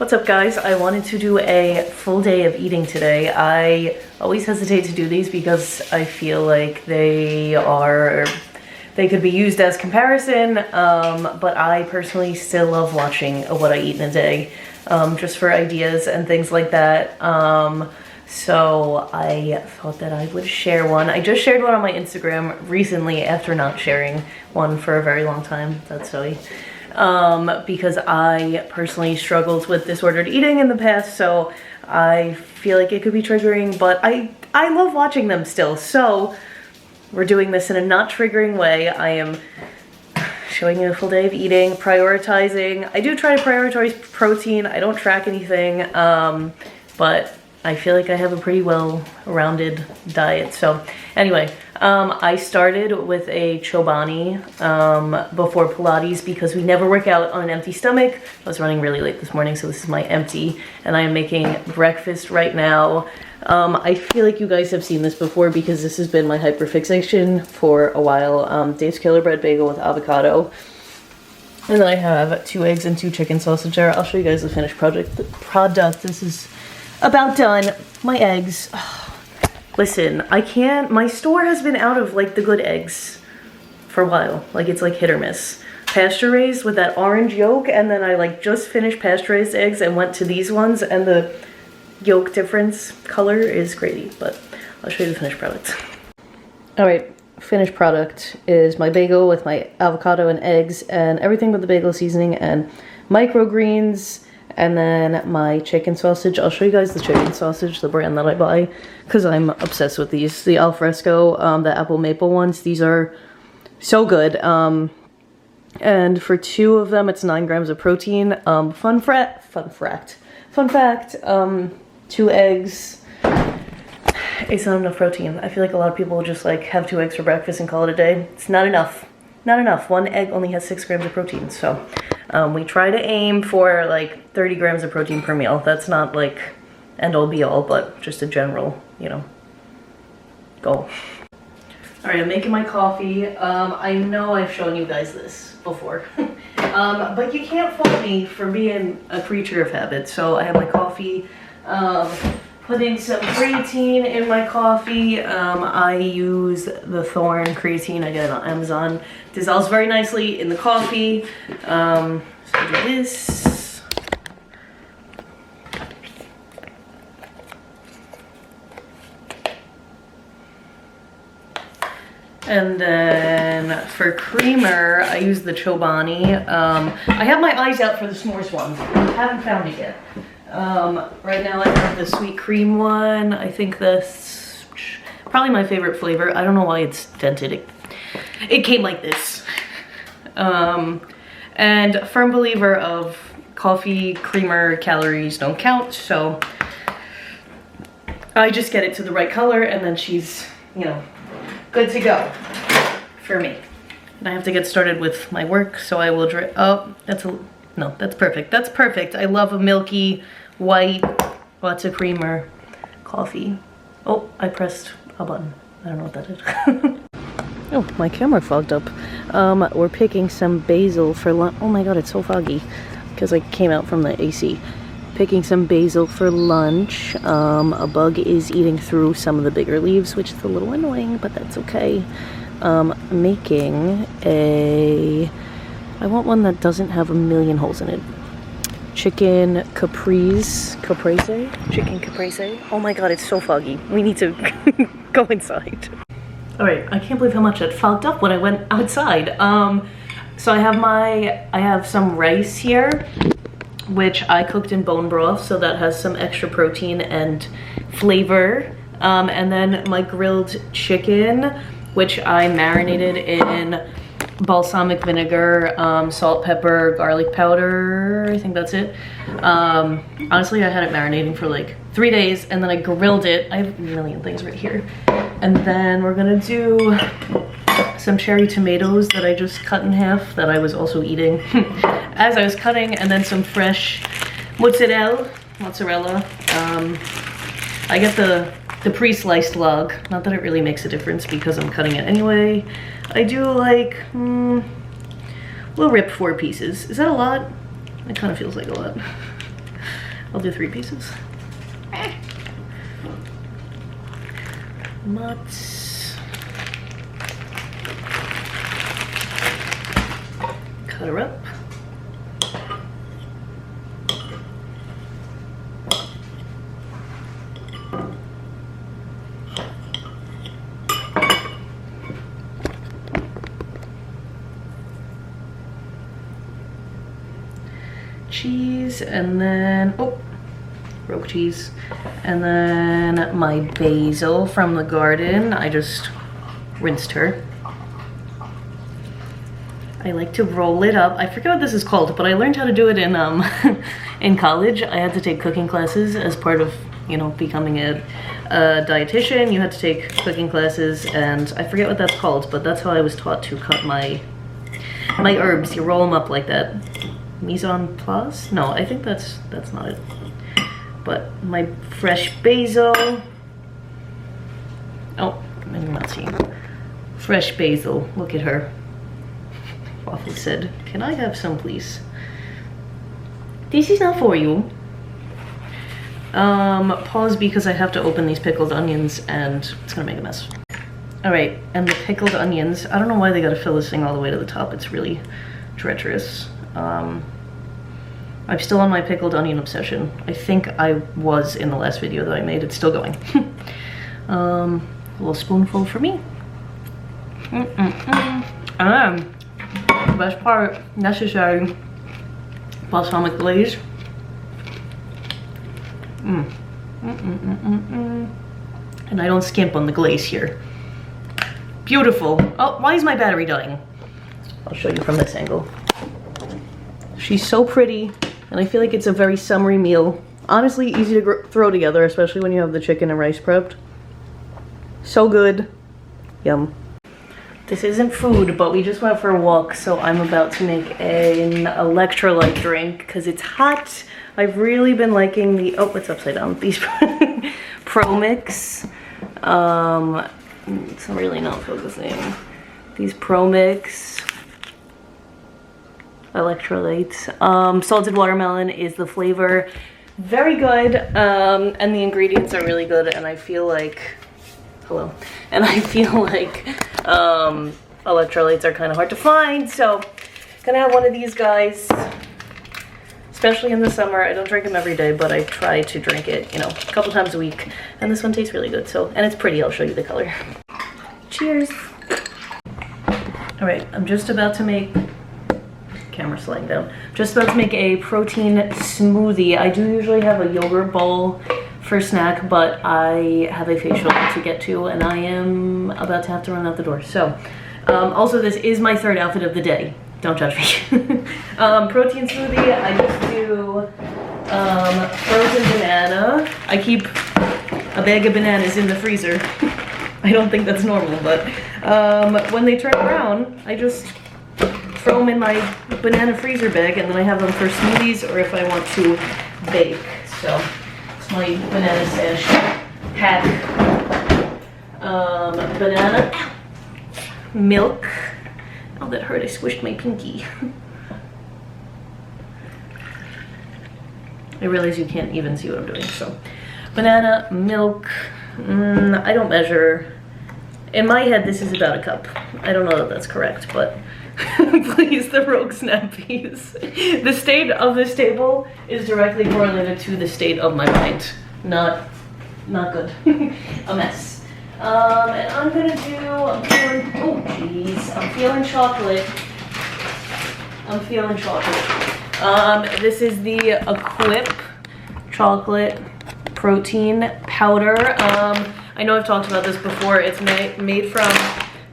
What's up, guys? I wanted to do a full day of eating today. I always hesitate to do these because I feel like they could be used as comparison, but I personally still love watching what I eat in a day, just for ideas and things like that. So I thought that I would share one. I just shared one on my Instagram recently after not sharing one for a very long time. That's silly. Because I personally struggled with disordered eating in the past, so I feel like it could be triggering, but I love watching them still. So we're doing this in a not triggering way. I am showing you a full day of eating, prioritizing. I do try to prioritize protein. I don't track anything, but I feel like I have a pretty well-rounded diet. So anyway, I started with a Chobani before Pilates because we never work out on an empty stomach. I was running really late this morning, so this is my empty, and I am making breakfast right now. I feel like you guys have seen this before because this has been my hyperfixation for a while. Dave's Killer Bread Bagel with avocado. And then I have 2 eggs and 2 chicken sausage there. I'll show you guys the finished product. This is about done. My eggs. Oh, listen, I can't. My store has been out of like the good eggs for a while. Like it's like hit or miss. Pasture raised with that orange yolk, and then I like just finished pasture raised eggs and went to these ones, and the yolk difference color is crazy. But I'll show you the finished product. All right, finished product is my bagel with my avocado and eggs and everything but the bagel seasoning and microgreens. And then my chicken sausage. I'll show you guys the chicken sausage, the brand that I buy, because I'm obsessed with these. The Alfresco, the apple maple ones. These are so good. And for 2 of them, it's 9 grams of protein. Fun fact, 2 eggs. It's not enough protein. I feel like a lot of people just like have 2 eggs for breakfast and call it a day. It's not enough. Not enough. 1 egg only has 6 grams of protein, so we try to aim for like 30 grams of protein per meal. That's not like end all be all, but just a general, you know, goal. All right, I'm making my coffee. I know I've shown you guys this before, but you can't fault me for being a creature of habit. So I have my coffee, putting some creatine in my coffee. I use the Thorne creatine. I get it on Amazon. Dissolves very nicely in the coffee. So I do this. And then for creamer, I use the Chobani. I have my eyes out for the s'mores one. I haven't found it yet. Right now I have the sweet cream one. I think that's probably my favorite flavor. I don't know why it's dented. It came like this. And a firm believer of coffee creamer calories don't count, so I just get it to the right color and then she's, you know, good to go for me. And I have to get started with my work, so I will drink. Oh, that's perfect. That's perfect. I love a milky, white, lots of creamer coffee. Oh, I pressed a button. I don't know what that is. Oh, my camera fogged up. We're picking some basil for lunch. Oh my god, it's so foggy because I came out from the AC. Picking some basil for lunch. A bug is eating through some of the bigger leaves, which is a little annoying, but that's okay. Making I want one that doesn't have a million holes in it. Chicken caprese. Chicken caprese. Oh my god, it's so foggy. We need to go inside. All right, I can't believe how much it fogged up when I went outside. So I have some rice here, which I cooked in bone broth, so that has some extra protein and flavor. And then my grilled chicken, which I marinated in balsamic vinegar, salt, pepper, garlic powder. I think that's it. Honestly, I had it marinating for like 3 days, and then I grilled it. I have a million things right here. And then we're gonna do some cherry tomatoes that I just cut in half that I was also eating as I was cutting, and then some fresh mozzarella. I get the pre-sliced log. Not that it really makes a difference because I'm cutting it anyway. I do like, we'll rip 4 pieces. Is that a lot? It kind of feels like a lot. I'll do 3 pieces. Mutts. Cut her up. Cheese, and then, oh, rogue cheese, and then my basil from the garden. I just rinsed her. I like to roll it up. I forget what this is called, but I learned how to do it in in college. I had to take cooking classes as part of, you know, becoming a dietitian. You had to take cooking classes, and I forget what that's called, but that's how I was taught to cut my herbs. You roll them up like that. Mise en place? No, I think that's not it. But my fresh basil. Oh, I'm not seeing. Fresh basil. Look at her. Waffle said, "Can I have some, please?" This is not for you. Pause because I have to open these pickled onions and it's gonna make a mess. All right, and the pickled onions. I don't know why they gotta fill this thing all the way to the top. It's really treacherous. I'm still on my pickled onion obsession. I think I was in the last video that I made. It's still going. A little spoonful for me. Best part, necessary balsamic glaze. And I don't skimp on the glaze here. Beautiful. Oh, why is my battery dying? I'll show you from this angle. She's so pretty, and I feel like it's a very summery meal. Honestly, easy to throw together, especially when you have the chicken and rice prepped. So good. Yum. This isn't food, but we just went for a walk, so I'm about to make an electrolyte drink because it's hot. I've really been liking the, oh, it's upside down, these Pro Mix. It's really not focusing. These Pro Mix electrolytes. Salted watermelon is the flavor. Very good, and the ingredients are really good, and I feel like, hello, and I feel like electrolytes are kind of hard to find, so gonna have one of these guys, especially in the summer. I don't drink them every day, but I try to drink it, you know, a couple times a week, and this one tastes really good, so, and it's pretty. I'll show you the color. Cheers. All right, I'm just about to make, camera sliding down, just about to make a protein smoothie. I do usually have a yogurt bowl for snack, but I have a facial to get to, and I am about to have to run out the door. So, also this is my third outfit of the day. Don't judge me. Protein smoothie, I just do frozen banana. I keep a bag of bananas in the freezer. I don't think that's normal, but when they turn brown, I just throw them in my banana freezer bag, and then I have them for smoothies or if I want to bake. So it's my banana stash pack. Banana, milk. Oh, that hurt, I squished my pinky. I realize you can't even see what I'm doing, so. Banana, milk, I don't measure. In my head, this is about a cup. I don't know that that's correct, but please, the Rogue Snappies. The state of this table is directly correlated to the state of my mind. Not good. A mess. And I'm gonna do, I'm feeling, oh jeez, I'm feeling chocolate. This is the Equip chocolate protein powder. I know I've talked about this before. It's made from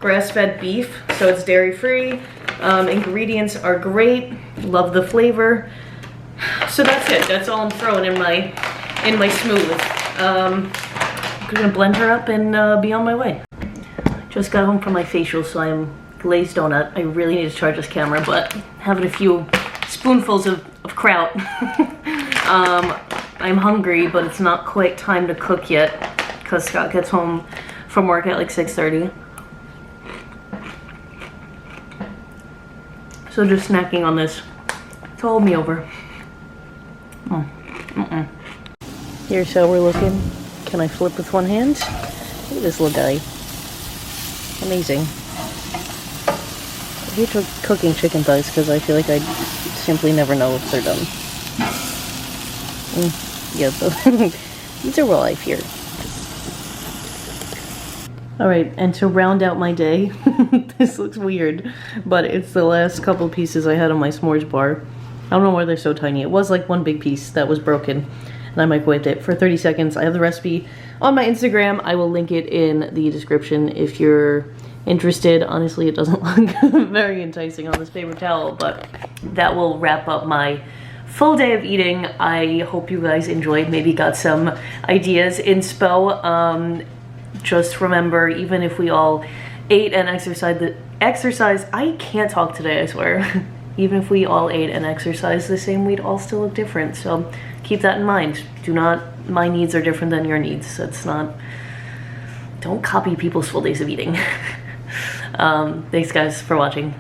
grass-fed beef, so it's dairy-free. Ingredients are great. Love the flavor. So that's it. That's all I'm throwing in my smooth. I'm gonna blend her up and be on my way. Just got home from my facial, so I'm glazed donut. I really need to charge this camera, but having a few spoonfuls of kraut. I'm hungry, but it's not quite time to cook yet because Scott gets home from work at like 6:30. So just snacking on this to hold me over. Oh. Here's how we're looking. Can I flip with one hand? Look at this little guy. Amazing. I hate cooking chicken thighs because I feel like I simply never know if they're done. Yeah, these are real life here. Alright, and to round out my day, this looks weird, but it's the last couple pieces I had on my s'mores bar. I don't know why they're so tiny. It was like one big piece that was broken, and I microwaved it for 30 seconds. I have the recipe on my Instagram. I will link it in the description if you're interested. Honestly, it doesn't look very enticing on this paper towel, but that will wrap up my full day of eating. I hope you guys enjoyed, maybe got some ideas inspo. Just remember, even if we all ate and exercised, I can't talk today, I swear. Even if we all ate and exercised the same, we'd all still look different. So keep that in mind. My needs are different than your needs. Don't copy people's full days of eating. Thanks guys for watching.